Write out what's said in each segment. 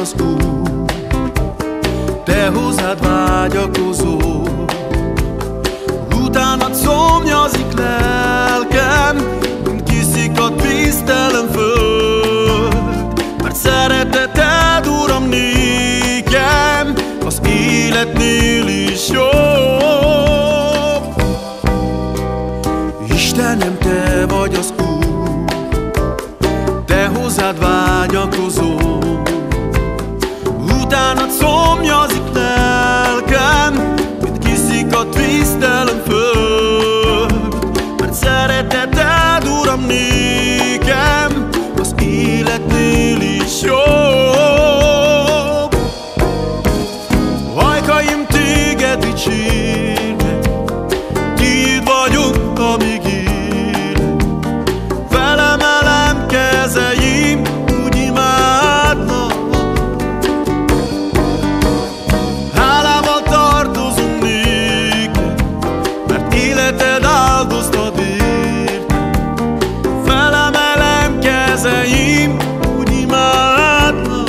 az Úr, te hozzád vágyakozó. Utánad szomjazik lelkem, mint kiszikadt víztelen föld, mert szereteted, Uram, nékem az életnél is jobb. Istenem, te vagy az Úr, te hozzád vágyakozom. Utánad szomjazik lelkem, mint kiszikadt víztelen föld, mert szereteted, Uram, nékem az életnél is jobb. Ajkaim téged dicsérnek, tiéd vagyok, amíg élek. Felemelem kezeim, úgy imádlak. Hálával tartozom néked, mert életed áldoztad értem. Felemelem kezeim, úgy imádlak.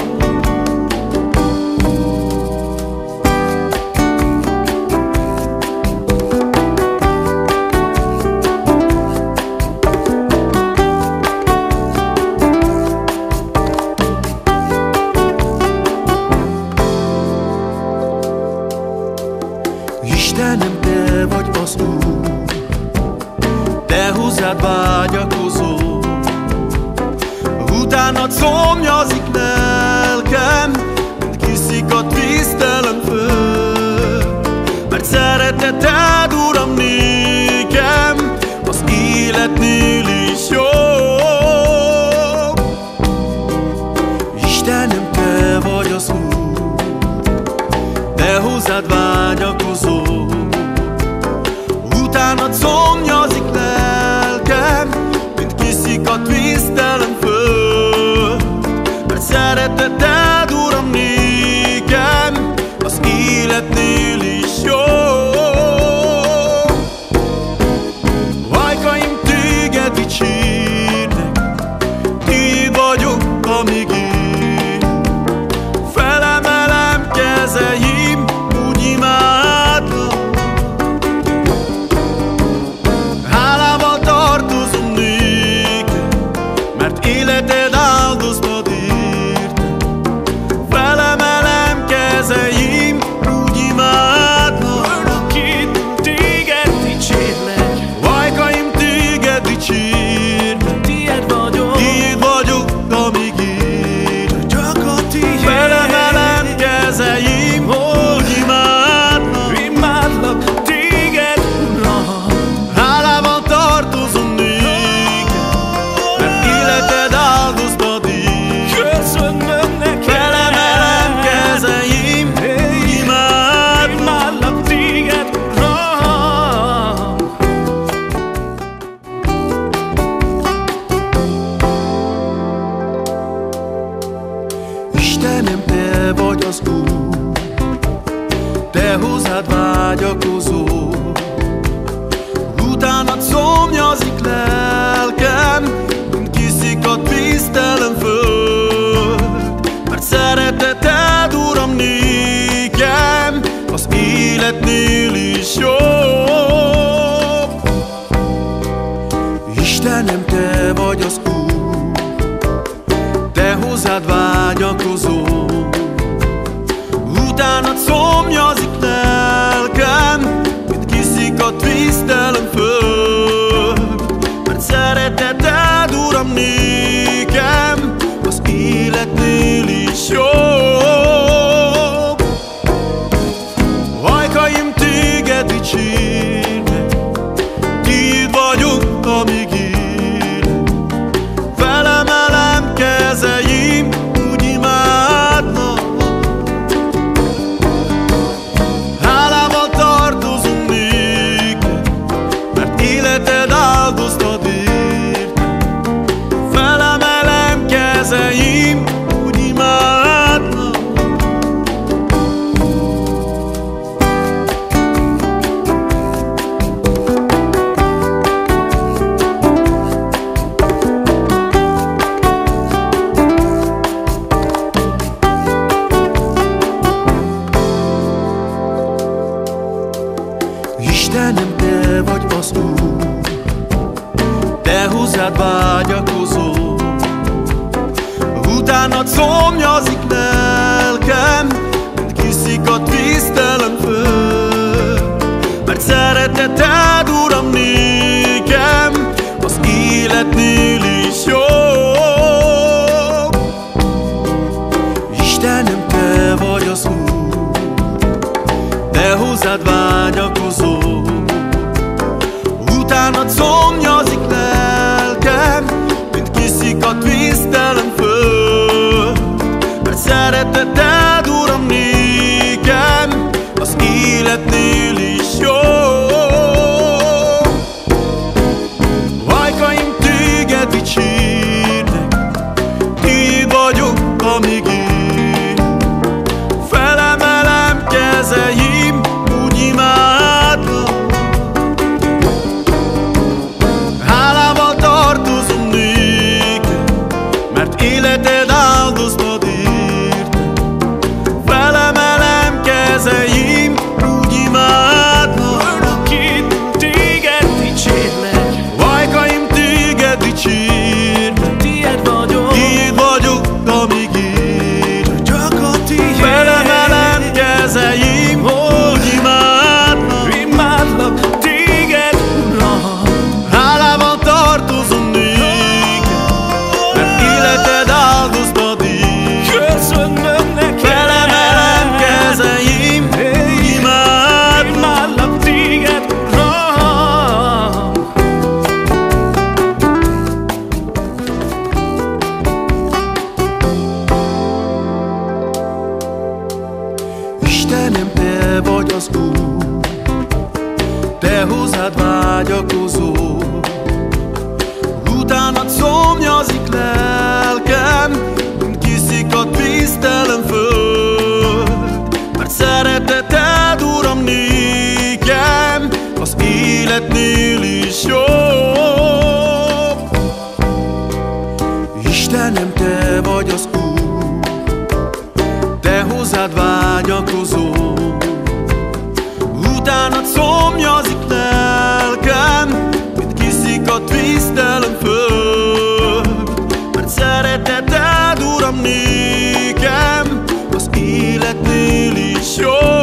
Istenem, te vagy az Úr, te hozzád vágyakozom. Utánad szomjazik lelkem, mint kiszikadt víztelen föld, mert szereteted, Uram, nékem az életnél is jobb. Istenem, te vagy az Úr, te hozzád vágyakozom. Utánad szomjazik lelkem, mint kiszikadt víztelen föld, mert szereteted, Uram, nékem az életnél is jobb. Ajkaim téged dicsérnek, tiéd vagyok, amíg élek. Felemelem kezeim, úgy imádlak. Hálával tartozom néked, mert életed áldoztad értem. Felemelem kezeim, úgy imádlak. Örökként téged dicsérlek, Ajkaim téged dicsérnek, tiéd vagyok, amíg élek. csak a tiéd. Felemelem kezeim, úgy imádlak. Imádlak téged, Uram. Hálával tartozom néked, mert életed áldoztad értem. Köszönöm neked. Felemelem kezeim, úgy imádlak. Imádlak téged, Uram. Istenem, te vagy az Úr, te hozzád vágyakozom. Utánad szomjazik lelkem, mint kiszikadt víztelen föld, mert szereteted, Uram, nékem az életnél is jobb. Istenem, te vagy az Úr, te hozzád vágyakozom. Utánad szomjazik lelkem, mint kiszikadt víztelen föld, mert szereteted, Uram, nékem az életnél is jobb. Ajkaim téged dicsérnek, tiéd vagyok, amíg élek. Felemelem kezeim, úgy imádlak. Hálával tartozom néked, mert életed áldoztad értem. Felemelem kezeim, úgy imádlak. vágyakozó, utánad szomjazik lelkem, mint kiszikadt víztelen föld. Mert szereteted, Uram, nékem az életnél is jobb. Istenem, te vagy az Úr, te hozzád vágyakozó, utánad szomjazik lelkem, mint kiszikadt víztelen föld. Mert szereteted, Uram, nékem az életnél is jobb. Ajkaim téged dicsérnek, tiéd vagyok, amíg én. Felemelem kezeim, úgy imádlak. Hálával tartozom néked, mert életed áldoztad értem. Felemelem kezeim, úgy imádlak. Örökként téged dicsérlek, Ajkaim téged dicsérnek, tiéd vagyok, amíg élek. csak a tiéd. Felemelem kezeim, úgy imádlak. Imádlak téged, Uram. Hálával tartozom néked, mert életed áldoztad értem. Köszönöm neked. Felemelem kezeim, úgy imádlak. Imádlak téged, Uram. Istenem, te vagy az Úr, te hozzád vágyakozó, utánad szomjazik lelkem, mint kiszikadt víztelen föld. Mert szereteted, Uram, nékem az életnél is jobb. Istenem, te vagy az Úr, te hozzád vágyakozó, utánad szomjazik lelkem, mint kiszikadt víztelen föld. Mert szereteted, Uram, nékem az életnél is jobb.